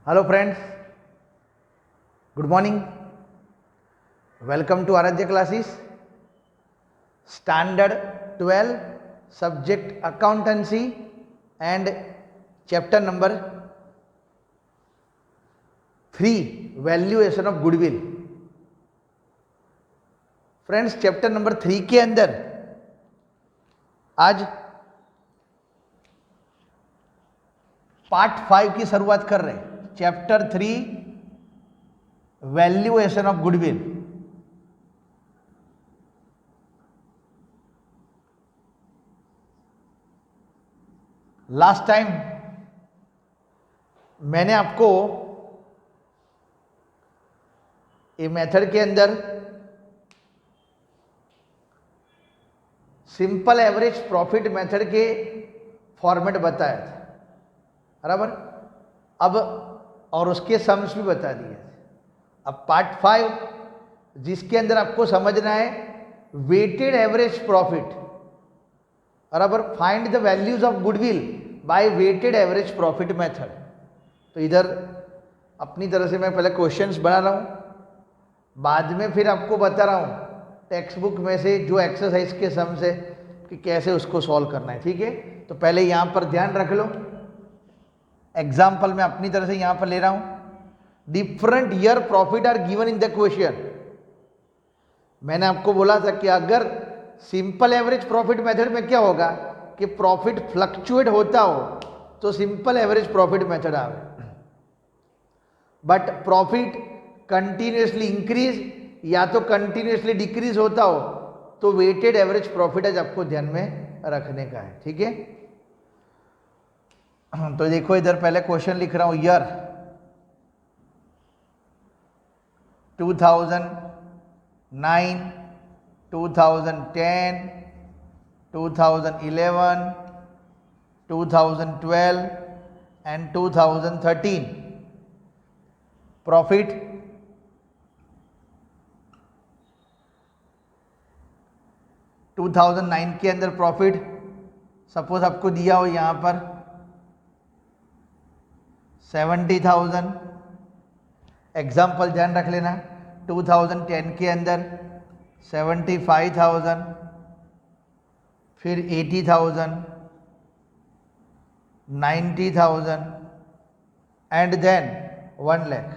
Hello friends, good morning. Welcome to Aaradhya classes. Standard 12 subject accountancy and chapter number 3 valuation of goodwill. Friends, chapter number 3 के अंदर आज part 5 की शुरुआत कर रहे हैं। Chapter 3 valuation of goodwill. Last time मैंने आपको ये मेथड के अंदर सिंपल एवरेज प्रॉफिट मेथड के फॉर्मेट बताया था, बराबर। अब और उसके सम्स भी बता दिए। अब पार्ट 5 जिसके अंदर आपको समझना है वेटेड एवरेज प्रॉफिट, बराबर। Find the values of goodwill by weighted average profit method. तो इधर अपनी तरह से मैं पहले क्वेश्चंस बना रहा हूँ, बाद में फिर आपको बता रहा हूँ टेक्स्ट बुक में से जो एक्सरसाइज के सम्स है कि कैसे उसको सॉल्व करना है, ठीक है। तो पहले यहाँ पर ध्यान रख लो। एग्जाम्पल मैं अपनी तरह से यहाँ पर ले रहा हूँ। Different year profit are given in the question. मैंने आपको बोला था कि अगर सिंपल एवरेज प्रॉफिट मेथड में क्या होगा कि प्रॉफिट फ्लक्चुएट होता हो तो सिंपल एवरेज प्रॉफिट मेथड आवे, बट प्रॉफिट कंटिन्यूसली इंक्रीज या तो कंटिन्यूसली डिक्रीज होता हो तो वेटेड एवरेज प्रॉफिट आज आपको ध्यान में रखने का है, ठीक है। तो देखो इधर पहले क्वेश्चन लिख रहा हूं। ईयर 2009, 2010, 2011, 2012 एंड 2013 प्रॉफिट 2009 के अंदर प्रॉफिट सपोज आपको दिया हो यहाँ पर 70,000। एग्जाम्पल ध्यान रख लेना। 2010 के अंदर 75,000, फिर 80,000, 90,000 एंड देन 1 लाख।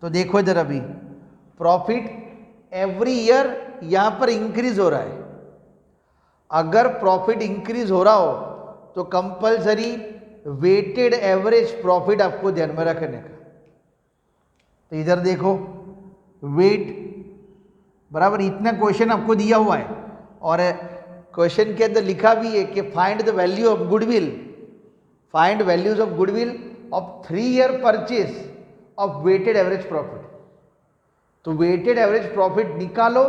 तो देखो इधर अभी प्रॉफिट एवरी ईयर यहाँ पर इंक्रीज हो रहा है। अगर प्रॉफिट इंक्रीज हो रहा हो तो कंपलसरी वेटेड एवरेज प्रॉफिट आपको ध्यान में रखने का। तो इधर देखो वेट बराबर इतना क्वेश्चन आपको दिया हुआ है और क्वेश्चन के अंदर लिखा भी है कि find the value of goodwill, find values of goodwill of 3 year purchase of weighted average profit. तो वेटेड एवरेज प्रॉफिट निकालो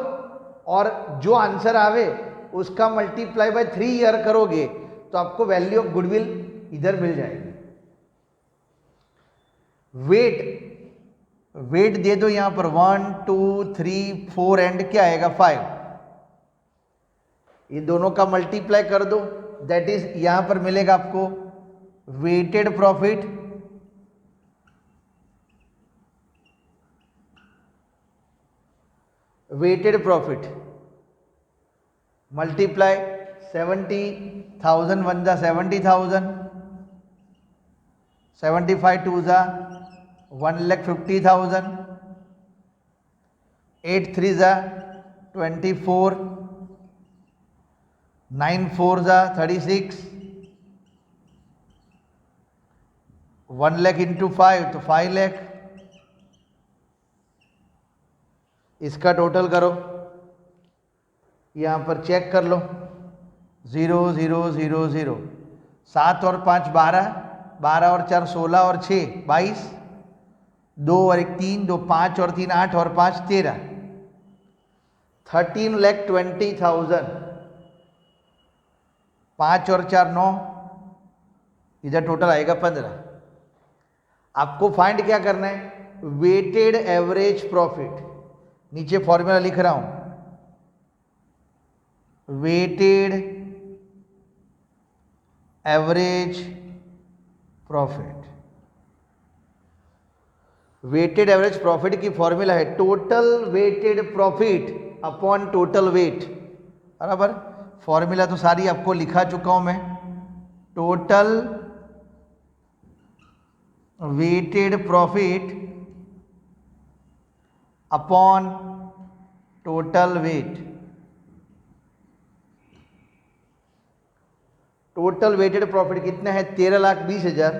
और जो आंसर आवे उसका मल्टीप्लाई बाय 3 ईयर करोगे तो आपको वैल्यू ऑफ गुडविल इधर मिल जाएगी। वेट दे दो यहां पर 1 2 3 4 एंड क्या आएगा 5। ये दोनों का मल्टीप्लाई कर दो, दैट इज यहां पर मिलेगा आपको वेटेड प्रॉफिट मल्टीप्लाई 70,000 1 जा 70,000, 75 2 जा 1,50,000, 8 3 जा 24, 9 4 जा 36, 1 लाख इंटू 5 तो 5 लाख। इसका टोटल करो, यहाँ पर चेक कर लो 0 0 0 0, 7 और 5 12, 12 और 4 16 और 6 22, 2 और 1 3, 2 5 और 3 8 और 5 13, 13,20,000। 5 और 4 9, इधर टोटल आएगा 15। आपको फाइंड क्या करना है, वेटेड एवरेज प्रॉफिट। नीचे फॉर्मूला लिख रहा हूं, weighted average profit. Weighted average profit की फॉर्मूला है total weighted profit upon total weight, बराबर। फॉर्मूला तो सारी आपको लिखा चुका हूं मैं। Total weighted profit upon total weight. Total weighted profit कितना है? 13,20,000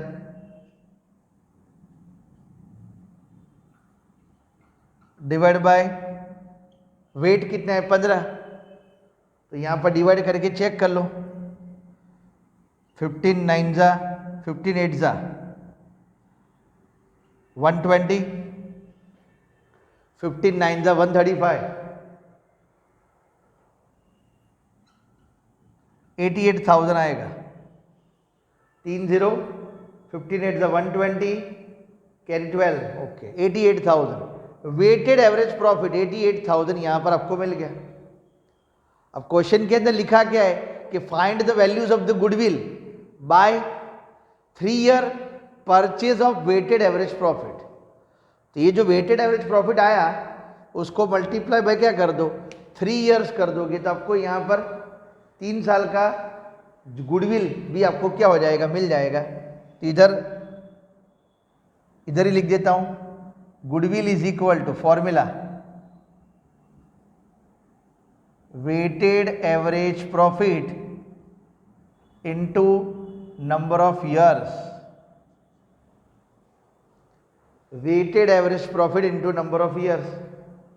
डिवाइड बाय वेट कितना है? 15। तो यहां पर डिवाइड करके चेक कर लो। 15 9 जा 15 8 जा 120, 15 9 जा 135, 88,000 आएगा। 3 0 15 8 जा 120 carry 12, okay 88,000 weighted average profit 88,000 यहां पर आपको मिल गया। अब क्वेश्चन के अंदर लिखा क्या है कि find the values of the goodwill by 3 year purchase of weighted average profit. तो ये जो वेटेड एवरेज प्रॉफिट आया उसको मल्टीप्लाई बाय क्या कर दो? 3 ईयर्स कर दोगे तो आपको यहाँ पर 3 साल का गुडविल भी आपको क्या हो जाएगा? मिल जाएगा। तो इधर ही लिख देता हूं, goodwill is equal to formula weighted average profit into number of years. Weighted average profit into number of years.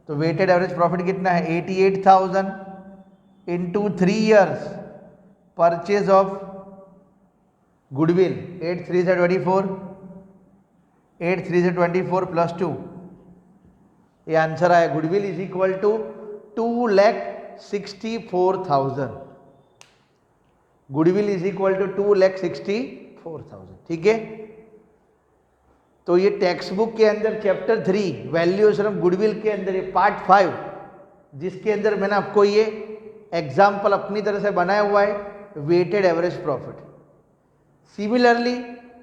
तो वेटेड एवरेज प्रॉफिट कितना है? 88,000 into 3 years purchase of goodwill 8 3 से 24, 8 3 से 24 प्लस 2, ये आंसर आया। Goodwill is equal to 2,64,000। Goodwill is equal to 2,64,000, ठीक है। तो ये टेक्स्ट बुक के अंदर चैप्टर 3 वैल्यूएशन ऑफ गुडविल के अंदर ये पार्ट 5, जिसके अंदर मैंने आपको ये एग्जाम्पल अपनी तरह से बनाया हुआ है weighted average profit. Similarly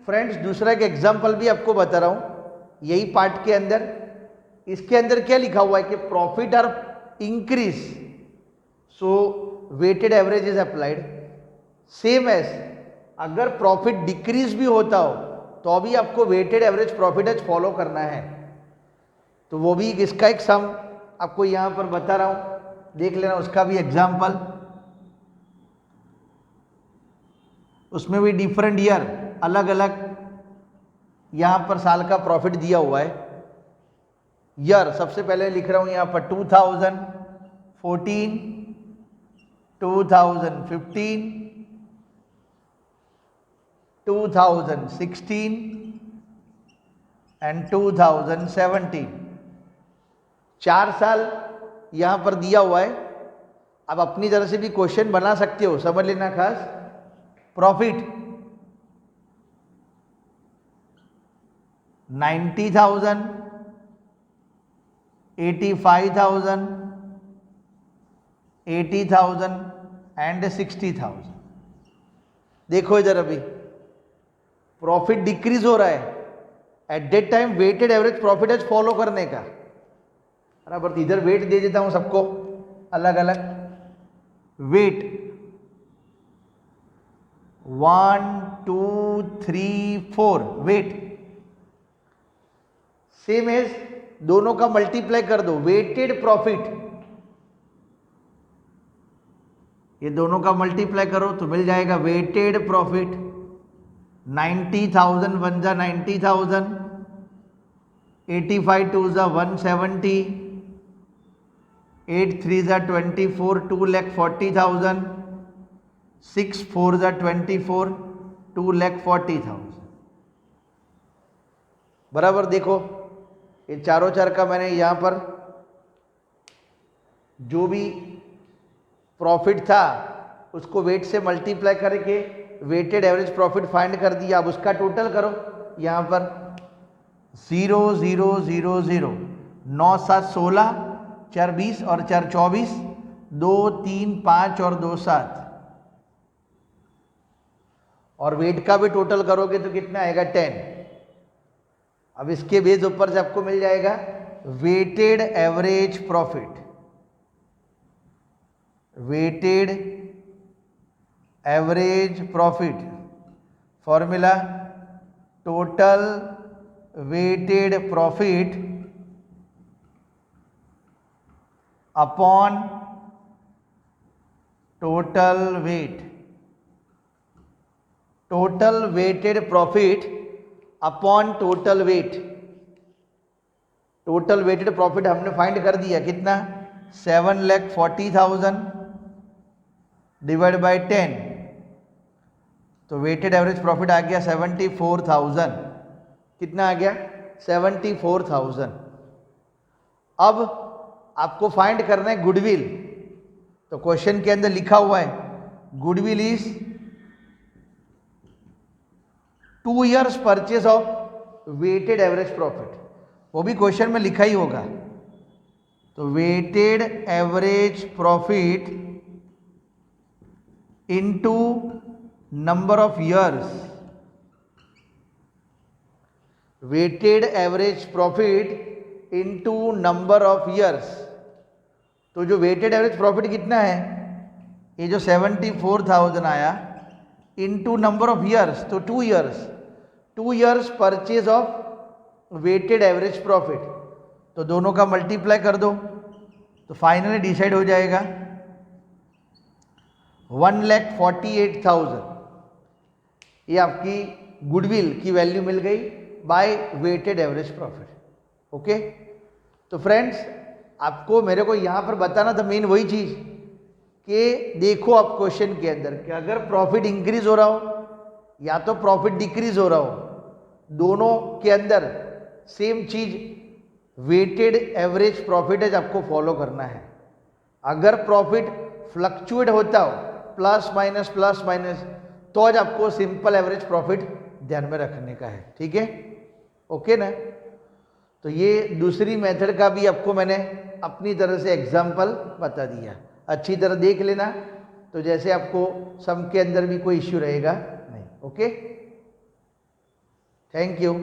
friends दूसरा एक एग्जाम्पल भी आपको बता रहा हूं यही पार्ट के अंदर। इसके अंदर क्या लिखा हुआ है कि profit are increase so weighted average is applied. Same as अगर प्रॉफिट डिक्रीज भी होता हो तो अभी आपको weighted average profit as follow करना है। तो वो भी इसका एक सम आपको यहां पर बता रहा हूं, देख लेना उसका भी एग्जाम्पल। उसमें भी डिफरेंट ईयर अलग अलग यहां पर साल का प्रॉफिट दिया हुआ है। ईयर सबसे पहले लिख रहा हूं यहां पर 2014, 2015, 2016 एंड 2017। 4 साल यहां पर दिया हुआ है। अब अपनी तरह से भी क्वेश्चन बना सकते हो, समझ लेना खास। Profit 90,000, 85,000, 80,000 and 60,000। देखो इधर अभी प्रॉफिट डिक्रीज हो रहा है, at that time weighted average profit as follow करने का। बराबर, इधर वेट दे देता हूं सबको अलग अलग। वेट 1 2 3 4 वेट सेम एज दोनों का मल्टीप्लाई कर दो। वेटेड प्रॉफिट ये दोनों का मल्टीप्लाई करो तो मिल जाएगा वेटेड प्रॉफिट 90,000 1 जा 90,000, 85 2 जा 170, 8 3 जा 24 2,40,000, 6 4 जा 24 2,40,000। बराबर, देखो ये चारों चार का मैंने यहाँ पर जो भी प्रॉफिट था उसको वेट से मल्टीप्लाई करके वेटेड एवरेज प्रॉफिट फाइंड कर दिया। अब उसका टोटल करो यहाँ पर 0 0 0 0 9 7 16 4 20 और 4 24 2 3 5 और 2 7 और वेट का भी टोटल करोगे तो कितना आएगा 10। अब इसके बेस ऊपर से आपको मिल जाएगा weighted average profit, weighted average profit formula total weighted profit upon total weight, total weighted profit upon total weight. Total weighted profit हमने फाइंड कर दिया कितना, 7,40,000 डिवाइड बाय 10, तो वेटेड एवरेज प्रॉफिट आ गया 74,000। कितना आ गया, 74,000। अब आपको फाइंड करना है गुडविल, तो क्वेश्चन के अंदर लिखा हुआ है goodwill is 2 years purchase of weighted average profit, वो भी क्वेश्चन में लिखा ही होगा। तो weighted average profit into number of years, weighted average profit into number of years. तो जो वेटेड एवरेज प्रॉफिट कितना है, ये जो 74,000 आया इनटू नंबर ऑफ ईयर्स, तो 2 years, 2 years purchase of weighted average profit, तो दोनों का मल्टीप्लाई कर दो तो फाइनली डिसाइड हो जाएगा 1,48,000। ये आपकी गुडविल की वैल्यू मिल गई by weighted average profit. Okay, तो फ्रेंड्स आपको मेरे को यहाँ पर बताना था मेन वही चीज़ कि देखो आप क्वेश्चन के अंदर कि अगर प्रॉफिट इंक्रीज हो रहा हो या तो प्रॉफिट डिक्रीज हो रहा हो, दोनों के अंदर सेम चीज वेटेड एवरेज प्रॉफिट है आपको फॉलो करना है। अगर प्रॉफिट फ्लक्चुएट होता हो प्लस माइनस, तो आज आपको सिंपल एवरेज प्रॉफिट ध्यान में रखने का है। ठीक है, ओके ना। तो ये दूसरी मेथड का भी आपको मैंने अपनी तरह से एग्जाम्पल बता दिया, अच्छी तरह देख लेना, तो जैसे आपको सम के अंदर भी कोई इश्यू रहेगा नहीं। Okay, thank you.